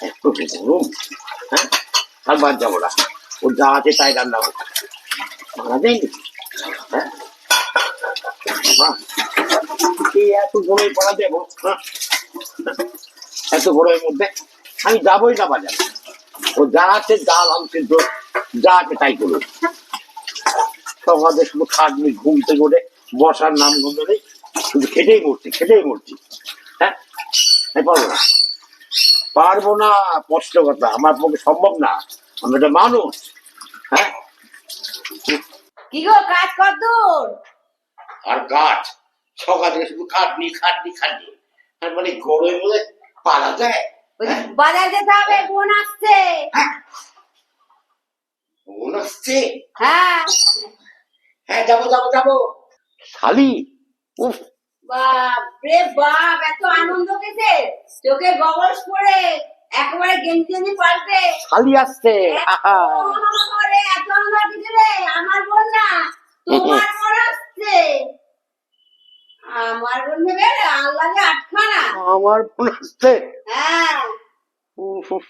একটু গরম। হ্যাঁ, আর বাদ যাবো না, ও যা আছে তাই রান্না করবো, মারা যায়নি। হ্যাঁ, এত গরমে পড়া দেবো, এত গরমের মধ্যে আমি যাবোই না বাজারে। ও যা আছে ডাল আম সিদ্ধ যা আছে তাই করুন। সকালে শুধু খাটনি, ঘুম থেকে উঠে বসার নাম গন্ধ নেই, শুধু খেটেই মরছি খেটেই মরছি। হ্যাঁ, পারবো না, পারবো না, কষ্ট কথা, আমার পক্ষে সম্ভব না, আমি একটা মানুষ। হ্যাঁ, কি গো কাজ কতদূর? আর কাজ সকাল থেকে শুধু খাটনি খাটনি খাটনি, আর মানে গরমে বলে পারা যায়? বাজার যেতে হবে, বোন আসছে। বোন আসছে? হ্যাঁ হ্যাঁ, যাবো যাবো যাবো। শালি, উফ, বাপরে বাপ, এত আনন্দ পেতে চোখে গগলস পরে একেবারে গেঞ্জি গেঞ্জি পাল্টে শালি আসছে। এত আনন্দ পেতে রে, আমার বোন না, তোমার বোন আসছে। আমার বোন ভেবে আল্লাহ যে আটখানা। আমার বোন আসছে। হ্যাঁ উফ উফ।